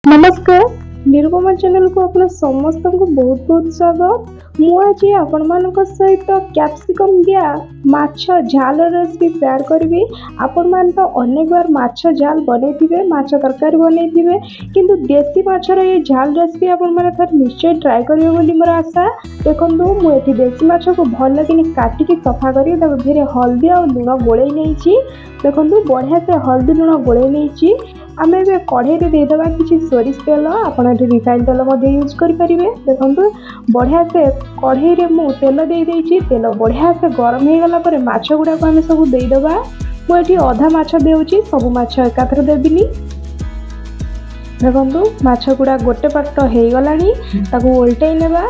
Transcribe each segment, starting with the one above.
नमस्कार निरुपमा चैनल को अपन समस्त को बहुत बहुत स्वागत। मुझे आपण मान सहित कैप्सिकम दिया माछ झाल रेसिपी शेयर करी। आपण मान तो अनेक बार माछ झाल बनई माछ तरकारी बनई किंतु देसी माछर ये झाल रेसिपी आपण मान थर निश्चय ट्राई करियो बोली मोर आशा। देखंतु मु एठी देसी माछ को भल कि काटिकी सफा करी धीरे हल्दी और लुण गोलई नहीं। देखंतु बढ़िया से हल्दी लुण गोलई नहीं। आम ए कढ़ई देदेबा कि सोरिष तेल आप रिफाइन तेल यूज करेंगे। देखो बढ़िया से कढ़ई रे मु तेल देदेची तेल बढ़िया से गरम हो गला माछ गुड़ाक आम सब देदेबा। मुझे अधा माछ देउची सब माछ एकाथरे देबिनी। देखो माछ गुड़ा गोटे पाट हो गलानी ताकू ओल्टाई नेबा।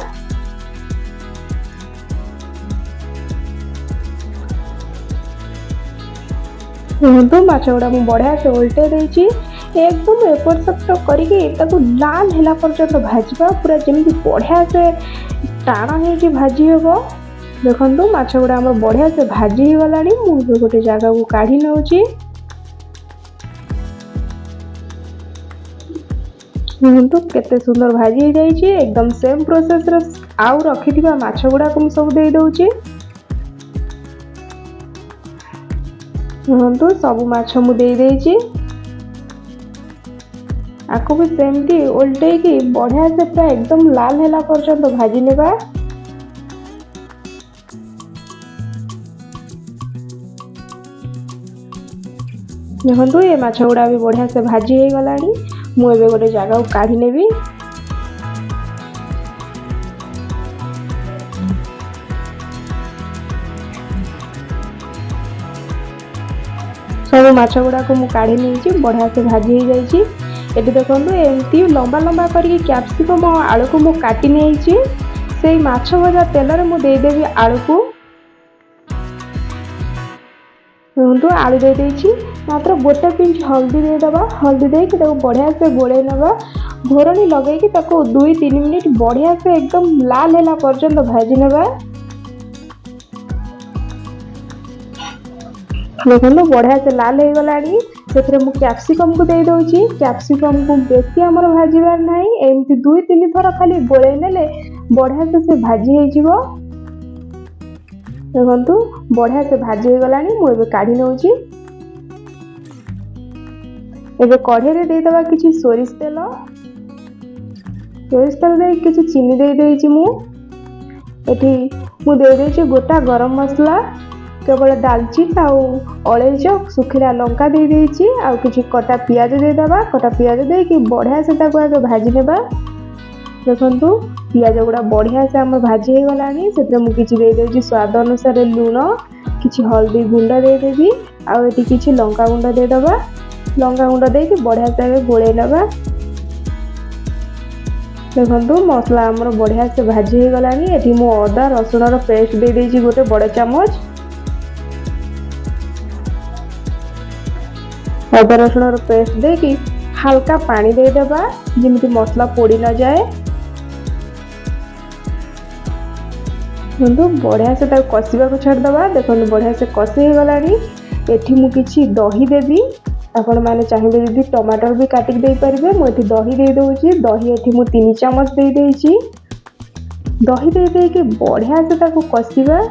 देखो माछ गुड़ा मु बढ़िया से ओल्टे देची एकदम एपट सेपट करके लाल है पर्यंत भाजवा पूरा जमी बढ़िया से टाण हो भाजी हे। देखो माछ गुड़ा आम बढ़िया से भाजी हो गला। मुझे गोटे जगह को काढ़ी नौची। देखो केते सुंदर भाजी हो जाइए। एकदम सेम प्रोसेस आउ रखि माछ गुड़ा को सब दे दउची। देखो सब माछ मु दे देची आपको भी सेमती उल्टे की बढ़िया से पूरा एकदम लाल है पर्यंत भाजी नेबा। देखो ये माछ गुड़ा भी बढ़िया से भाजी हो गला। मुझे गोटे जगह को काढ़ी नेबी। सब माछ गुड़ा को मुझे काढ़ी नहीं बढ़िया से भाजी हो जाइए। ये देखो एमती लंबा लंबा करके कैप्सिकम और आलू को मु काटी नहीं से माछ भजा तेल रे मु देदेवी आलू को। देखो आलू दे देछि मात्र गोटे पिंच हल्दी देदबा। हल्दी देके बढ़िया से गोले नबा। घोरणी लगे 2-3 मिनिट बढ़िया से एकदम लाल है पर्यंत भाजी नबा। देखो बढ़िया से लाल हो गला। से कैप्सिकम को दे दउची। कैप्सिकम को बेसी आमर भाजबार ना एमती 2-3 थर खाली गोले नेले बढ़िया से भाजी हो। देखो बढ़िया से भाजी हो गला। मुझे काढ़ी नौची। एबे कढ़ई रे देदेबा कि सोरिष तेल दे कि चीनी दे देइची। मु एठी मु दे देइची गोटा गरम मसला केवल दालचीनी अलैच सुखिला लंका दे देइची आ किछि कटा पियाज देदेबा। कटा पियाज दे कि बढ़िया से आगे भाजी नेबा। देखो पियाज गुड़ा बढ़िया से आम भाजी हो गला। से किछि दे देइची स्वाद अनुसार लुण किछि हल्दी गुंड दे देबी आ एठी किछि लंका गुंड देदेबा। लंका गुंड दे कि बढ़िया से आगे गोले नेबा। देखो मसला आमर बढ़िया से भाजी हो गला। एठी मु अदा रसुण रो पेस्ट दे देइची गोटे बड़ चामच। अदा रसुण पेस्ट देकी हल्का पानी देदेबा जमी मसला पोड़ी न जाए। बढ़िया से कषा को छाड़दबा। देखो बढ़िया से कषि हो गला। एठी मु किछि दही देबी। आपण माने चाहिए यदि टमाटर भी काटिक दे पारिबे। मुझे दही दे दउची। दही एठी मु 3 चम्मच दे देइची। दही दे दे के बढ़िया से ताको कषिबा।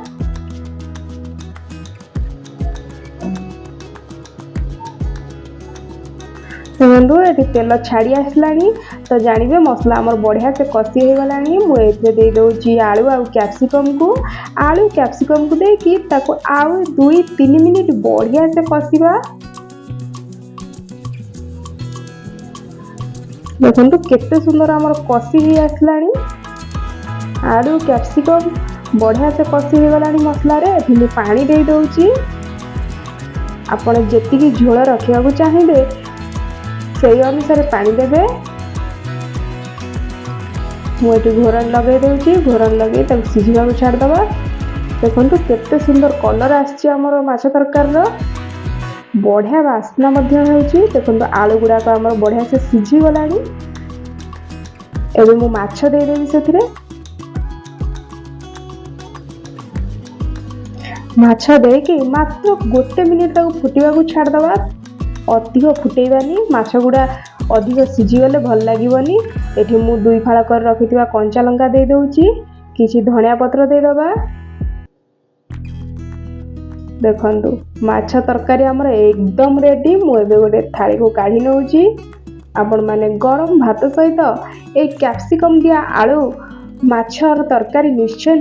देखो ये तेल छाड़ी आसलानी तो जानवे मसला आमर बढ़िया से कषि हो गला। मुझे दे दउची आलू आ कैप्सिकम को। आलू कैप्सिकम को देकी ताको आउ 2-3 मिनिट बढ़िया से कषिबा। देखो केते सुंदर आमर कषि हो आसलानी। आलू कैप्सिकम बढ़िया से कषि हो गला मसला रे। एठी पानी दे दउची। आपण जेतिकी झोल रखिया को चाहिए से अनुसार पानी देवे। मुझे घोरन लगे दूची। घोरन लगे सिझा को छाड़दबा। देखो केते सुंदर कलर आमर माछ तरकारी बढ़िया बास्ना होउची। देखो आलू गुड़ाक आमर बढ़िया से सिझी गला। एबे मु माछ दे देबी सेथिरे। माछ देकी मात्र गोटे मिनिट फुटिया को छाड़दबा। अधिक फुटेबानी माछ गुड़ा ଅଧିକ ସିଝିଗଲେ ଭଲ ଲାଗିବନି। ଏଠି ମୁଁ 2 ଫାଳ କରି ରଖିଥିବା କଞ୍ଚା ଲଙ୍କା ଦେଇ ଦେଉଛି, କିଛି ଧନିଆ ପତ୍ର ଦେଇଦେବା। ଦେଖନ୍ତୁ ମାଛ ତରକାରୀ ଆମର ଏକଦମ ରେଡି। ମୁଁ ଏବେ ଗୋଟେ ଥାଳିକୁ କାଢ଼ି ନେଉଛି। ଆପଣମାନେ ଗରମ ଭାତ ସହିତ ଏଇ କ୍ୟାପ୍ସିକମ୍ ଦିଆ ଆଳୁ ମାଛର ତରକାରୀ ନିଶ୍ଚୟ